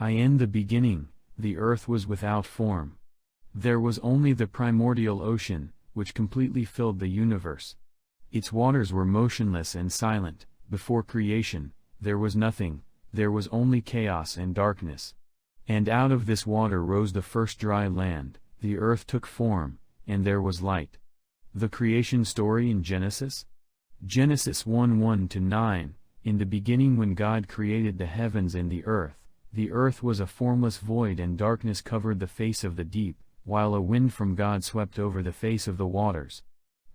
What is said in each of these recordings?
In the beginning, the earth was without form. There was only the primordial ocean, which completely filled the universe. Its waters were motionless and silent. Before creation, there was nothing, there was only chaos and darkness. And out of this water rose the first dry land, the earth took form, and there was light. The creation story in Genesis? Genesis 1:1-9, in the beginning when God created the heavens and the earth was a formless void and darkness covered the face of the deep, while a wind from God swept over the face of the waters.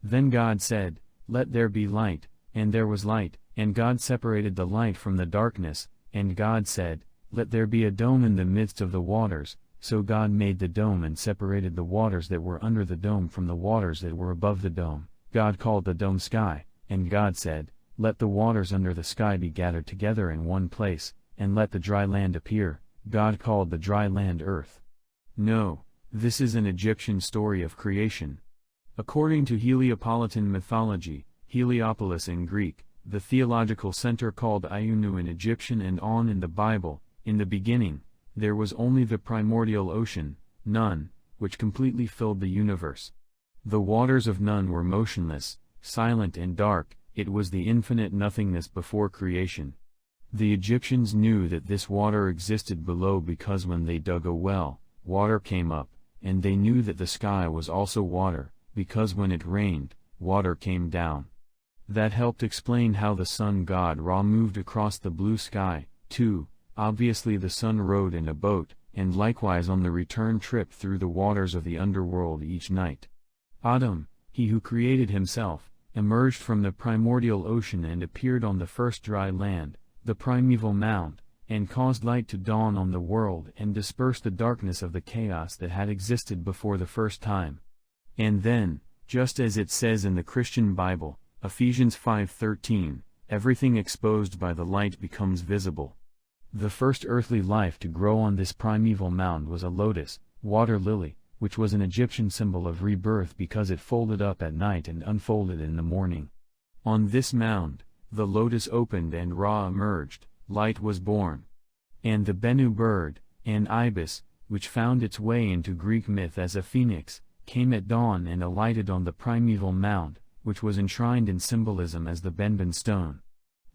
Then God said, "Let there be light," and there was light, and God separated the light from the darkness, and God said, "Let there be a dome in the midst of the waters," so God made the dome and separated the waters that were under the dome from the waters that were above the dome. God called the dome sky, and God said, "Let the waters under the sky be gathered together in one place, and let the dry land appear." God called the dry land earth. No, this is an Egyptian story of creation. According to Heliopolitan mythology, Heliopolis in Greek, the theological center called Iunu in Egyptian and On in the Bible, in the beginning, there was only the primordial ocean, Nun, which completely filled the universe. The waters of Nun were motionless, silent and dark. It was the infinite nothingness before creation. The Egyptians knew that this water existed below because when they dug a well, water came up, and they knew that the sky was also water, because when it rained, water came down. That helped explain how the sun god Ra moved across the blue sky, too. Obviously the sun rode in a boat, and likewise on the return trip through the waters of the underworld each night. Adam, he who created himself, emerged from the primordial ocean and appeared on the first dry land, the primeval mound, and caused light to dawn on the world and disperse the darkness of the chaos that had existed before the first time. And then, just as it says in the Christian Bible, Ephesians 5:13, everything exposed by the light becomes visible. The first earthly life to grow on this primeval mound was a lotus, water lily, which was an Egyptian symbol of rebirth because it folded up at night and unfolded in the morning. On this mound, the lotus opened and Ra emerged, light was born. And the Bennu bird, an ibis, which found its way into Greek myth as a phoenix, came at dawn and alighted on the primeval mound, which was enshrined in symbolism as the Benben stone.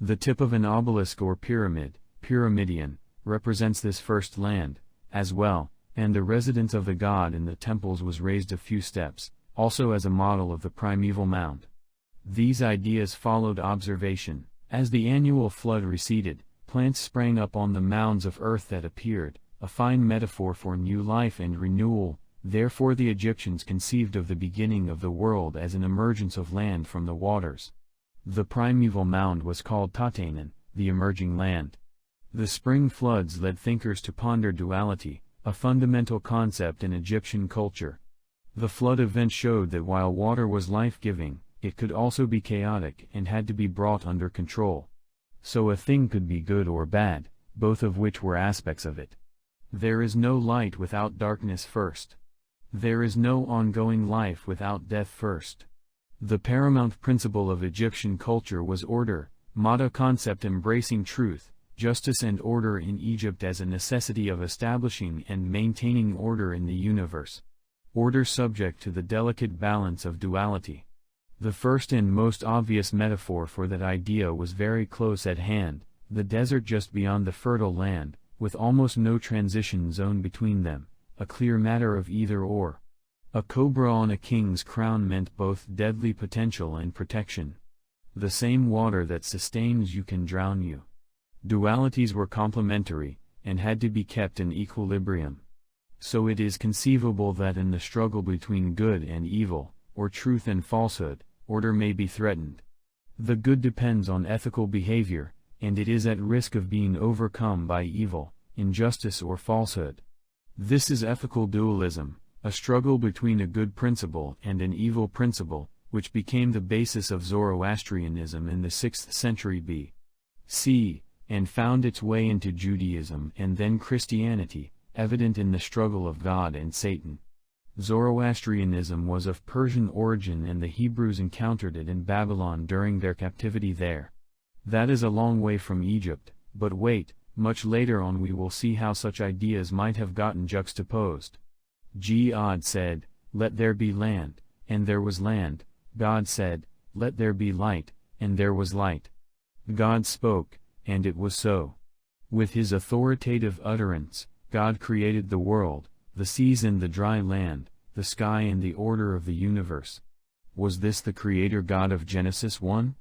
The tip of an obelisk or pyramid, pyramidion, represents this first land, as well, and the residence of the god in the temples was raised a few steps, also as a model of the primeval mound. These ideas followed observation. As the annual flood receded, plants sprang up on the mounds of earth that appeared, a fine metaphor for new life and renewal. Therefore the Egyptians conceived of the beginning of the world as an emergence of land from the waters. The primeval mound was called Tatanen, the emerging land. The spring floods led thinkers to ponder duality, a fundamental concept in Egyptian culture. The flood event showed that while water was life-giving, it could also be chaotic and had to be brought under control. So a thing could be good or bad, both of which were aspects of it. There is no light without darkness first. There is no ongoing life without death first. The paramount principle of Egyptian culture was order, motto concept embracing truth, justice and order in Egypt as a necessity of establishing and maintaining order in the universe. Order subject to the delicate balance of duality. The first and most obvious metaphor for that idea was very close at hand, the desert just beyond the fertile land, with almost no transition zone between them, a clear matter of either or. A cobra on a king's crown meant both deadly potential and protection. The same water that sustains you can drown you. Dualities were complementary, and had to be kept in equilibrium. So it is conceivable that in the struggle between good and evil, or truth and falsehood, order may be threatened. The good depends on ethical behavior, and it is at risk of being overcome by evil, injustice or falsehood. This is ethical dualism, a struggle between a good principle and an evil principle, which became the basis of Zoroastrianism in the 6th century B.C., and found its way into Judaism and then Christianity, evident in the struggle of God and Satan. Zoroastrianism was of Persian origin and the Hebrews encountered it in Babylon during their captivity there. That is a long way from Egypt, but wait, Much later on we will see how such ideas might have gotten juxtaposed. God said, "Let there be land," and there was land. God said, "Let there be light," and there was light. God spoke, and it was so. With his authoritative utterance, God created the world, the seas and the dry land, the sky and the order of the universe. Was this the Creator God of Genesis 1?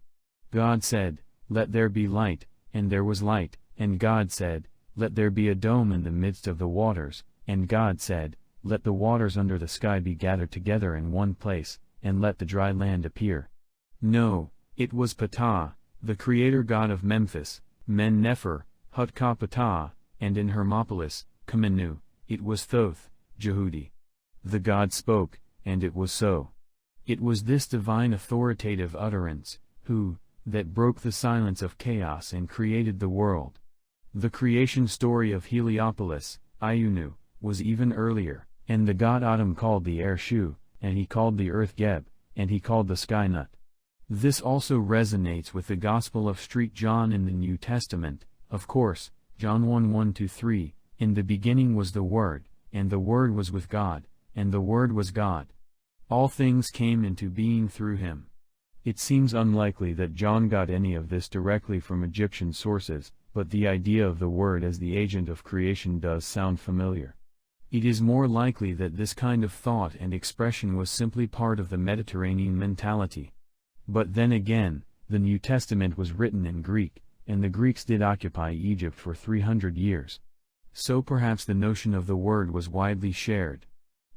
God said, "Let there be light," and there was light, and God said, "Let there be a dome in the midst of the waters," and God said, "Let the waters under the sky be gathered together in one place, and let the dry land appear." No, it was Ptah, the Creator God of Memphis, Men-Nefer, Hut-Ka-Ptah, and in Hermopolis, Kamenu, it was Thoth, Jehudi. The God spoke, and it was so. It was this divine authoritative utterance, that broke the silence of chaos and created the world. The creation story of Heliopolis, Iunu, was even earlier, and the god Atum called the air Shu, and he called the earth Geb, and he called the sky Nut. This also resonates with the Gospel of St. John in the New Testament, of course, John 1:1-3, "In the beginning was the Word, and the Word was with God, and the Word was God. All things came into being through him." It seems unlikely that John got any of this directly from Egyptian sources, but the idea of the Word as the agent of creation does sound familiar. It is more likely that this kind of thought and expression was simply part of the Mediterranean mentality. But then again, the New Testament was written in Greek, and the Greeks did occupy Egypt for 300 years. So perhaps the notion of the Word was widely shared.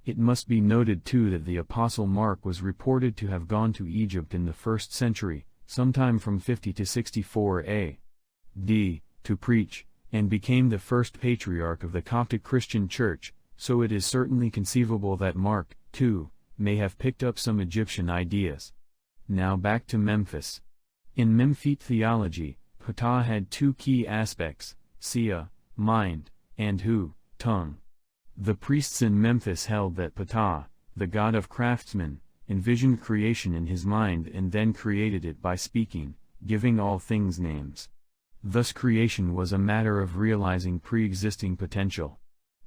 It must be noted too that the Apostle Mark was reported to have gone to Egypt in the 1st century, sometime from 50 to 64 A.D., to preach, and became the first patriarch of the Coptic Christian Church, so it is certainly conceivable that Mark, too, may have picked up some Egyptian ideas. Now back to Memphis. In Memphite theology, Ptah had two key aspects, Sia, mind, and Hu, tongue. The priests in Memphis held that Ptah, the god of craftsmen, envisioned creation in his mind and then created it by speaking, giving all things names. Thus creation was a matter of realizing pre-existing potential.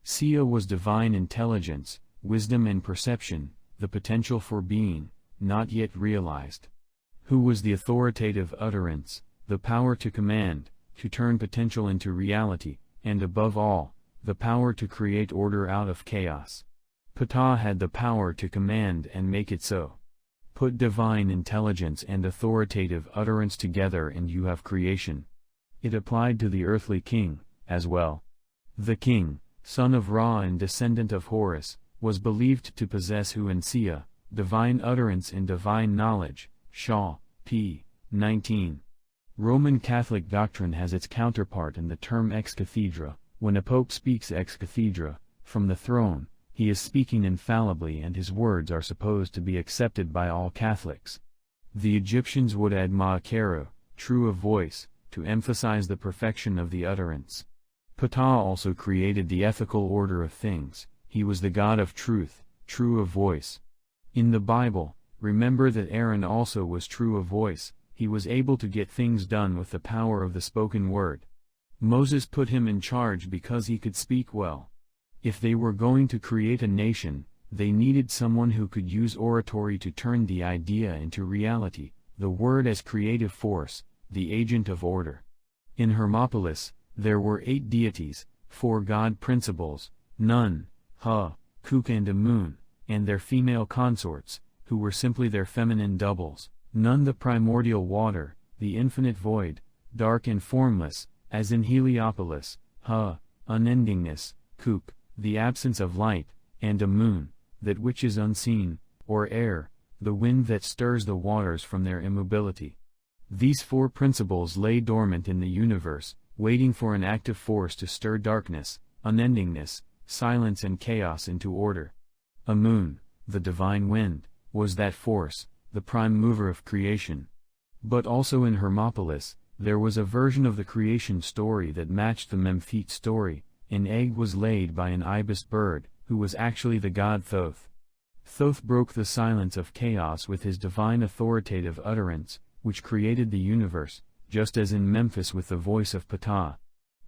Sia was divine intelligence, wisdom and perception, the potential for being, not yet realized. Hu was the authoritative utterance, the power to command, to turn potential into reality, and above all, the power to create order out of chaos. Ptah had the power to command and make it so. Put divine intelligence and authoritative utterance together and you have creation. It applied to the earthly king, as well. The king, son of Ra and descendant of Horus, was believed to possess Hu and Sia, divine utterance and divine knowledge, Shaw, p. 19. Roman Catholic doctrine has its counterpart in the term ex cathedra. When a pope speaks ex cathedra, from the throne, he is speaking infallibly and his words are supposed to be accepted by all Catholics. The Egyptians would add ma'akeru, true of voice, to emphasize the perfection of the utterance. Ptah also created the ethical order of things, he was the God of truth, true of voice. In the Bible, remember that Aaron also was true of voice, he was able to get things done with the power of the spoken word. Moses put him in charge because he could speak well. If they were going to create a nation, they needed someone who could use oratory to turn the idea into reality, the word as creative force, the agent of order. In Hermopolis, there were 8 deities, 4 god principles, Nun, Ha, Kuk and Amun, and their female consorts, who were simply their feminine doubles. Nun the primordial water, the infinite void, dark and formless, as in Heliopolis, Ha, unendingness, Kuk, the absence of light, and Amun, that which is unseen, or air, the wind that stirs the waters from their immobility. These 4 principles lay dormant in the universe, waiting for an active force to stir darkness, unendingness, silence and chaos into order. Amun, the divine wind, was that force, the prime mover of creation. But also in Hermopolis, there was a version of the creation story that matched the Memphite story. An egg was laid by an ibis bird, who was actually the god Thoth. Thoth broke the silence of chaos with his divine authoritative utterance, which created the universe, just as in Memphis with the voice of Ptah.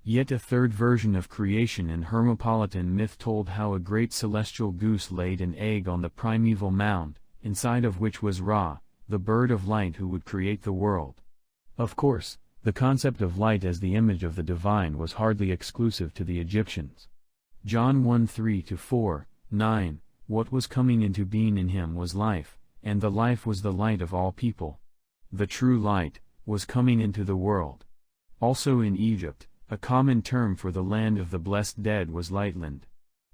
Yet a third version of creation in Hermopolitan myth told how a great celestial goose laid an egg on the primeval mound, inside of which was Ra, the bird of light who would create the world. Of course, the concept of light as the image of the divine was hardly exclusive to the Egyptians. John 1:3-4, 9, what was coming into being in him was life, and the life was the light of all people. The true light was coming into the world. Also in Egypt, a common term for the land of the blessed dead was Lightland.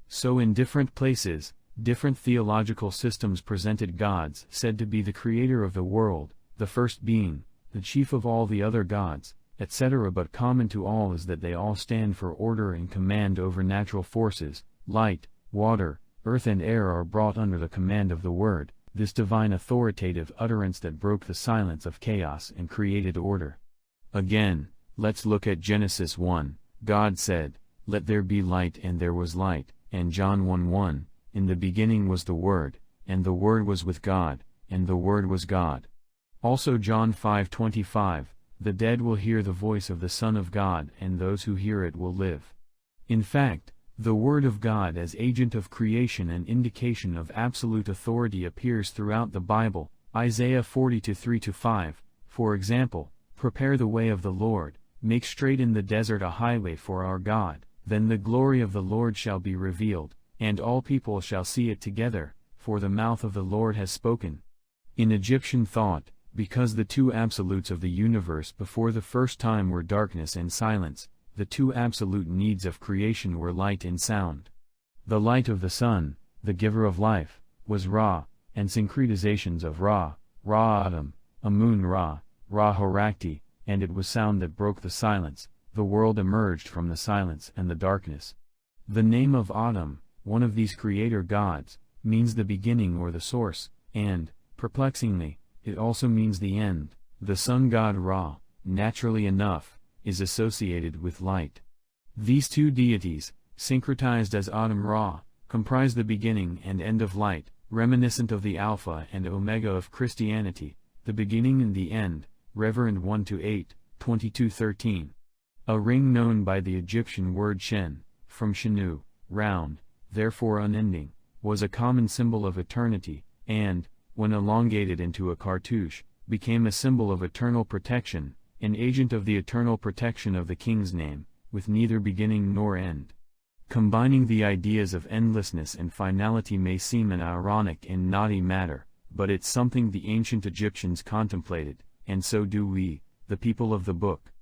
So in different places, different theological systems presented gods said to be the creator of the world, the first being, the chief of all the other gods, etc. But common to all is that they all stand for order and command over natural forces. Light, water, earth and air are brought under the command of the Word, this divine authoritative utterance that broke the silence of chaos and created order. Again, let's look at Genesis 1, God said, "Let there be light," and there was light, and John 1:1, "In the beginning was the Word, and the Word was with God, and the Word was God." Also John 5:25, "The dead will hear the voice of the Son of God, and those who hear it will live." In fact, the Word of God as agent of creation and indication of absolute authority appears throughout the Bible. Isaiah 40:3-5, for example, "Prepare the way of the Lord, make straight in the desert a highway for our God, then the glory of the Lord shall be revealed, and all people shall see it together, for the mouth of the Lord has spoken." In Egyptian thought, because the two absolutes of the universe before the first time were darkness and silence, the two absolute needs of creation were light and sound. The light of the sun, the giver of life, was Ra, and syncretizations of Ra, Ra Adam, Amun Ra, Ra Horakti, and it was sound that broke the silence. The world emerged from the silence and the darkness. The name of Adam, one of these creator gods, means the beginning or the source, and, perplexingly, it also means the end. The sun god Ra, naturally enough, is associated with light. These two deities, syncretized as Adam Ra, comprise the beginning and end of light, reminiscent of the Alpha and Omega of Christianity, the beginning and the end, Reverend 1-8, 22:13. A ring known by the Egyptian word Shen, from Shenu, round, therefore unending, was a common symbol of eternity, and, when elongated into a cartouche, became a symbol of eternal protection, an agent of the eternal protection of the king's name, with neither beginning nor end. Combining the ideas of endlessness and finality may seem an ironic and naughty matter, but it's something the ancient Egyptians contemplated, and so do we, the people of the book.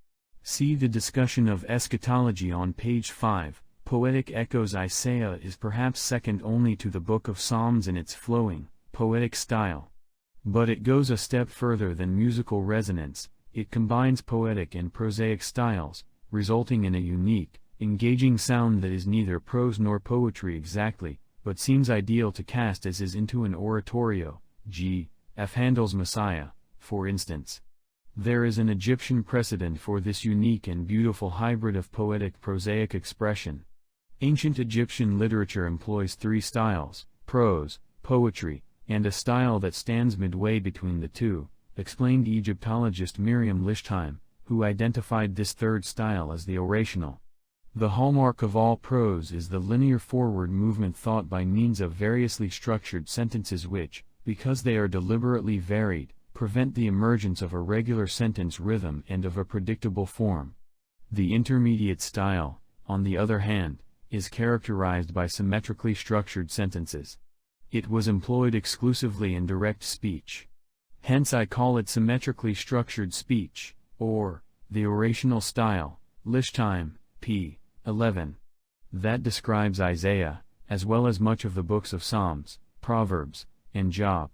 See the discussion of eschatology on page 5. Poetic Echoes. Isaiah is perhaps second only to the Book of Psalms in its flowing, poetic style. But it goes a step further than musical resonance. It combines poetic and prosaic styles, resulting in a unique, engaging sound that is neither prose nor poetry exactly, but seems ideal to cast as is into an oratorio, g.f. Handel's Messiah, for instance. There is an Egyptian precedent for this unique and beautiful hybrid of poetic-prosaic expression. Ancient Egyptian literature employs three styles: prose, poetry, and a style that stands midway between the two, explained Egyptologist Miriam Lichtheim, who identified this third style as the orational. The hallmark of all prose is the linear forward movement thought by means of variously structured sentences which, because they are deliberately varied, prevent the emergence of a regular sentence rhythm and of a predictable form. The intermediate style, on the other hand, is characterized by symmetrically structured sentences. It was employed exclusively in direct speech. Hence I call it symmetrically structured speech, or, the orational style. Lichtheim, p. 11. That describes Isaiah, as well as much of the books of Psalms, Proverbs, and Job.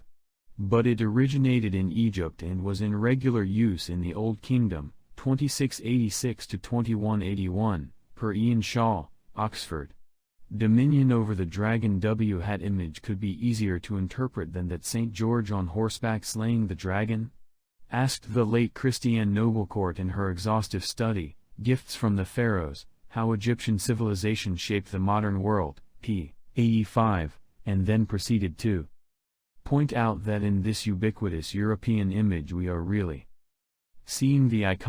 But it originated in Egypt and was in regular use in the Old Kingdom, 2686-2181, per Ian Shaw, Oxford. Dominion over the dragon W-hat image could be easier to interpret than that St. George on horseback slaying the dragon? Asked the late Christiane Noblecourt in her exhaustive study, Gifts from the Pharaohs, How Egyptian Civilization Shaped the Modern World, p. 85, and then proceeded to point out that in this ubiquitous European image we are really seeing the icon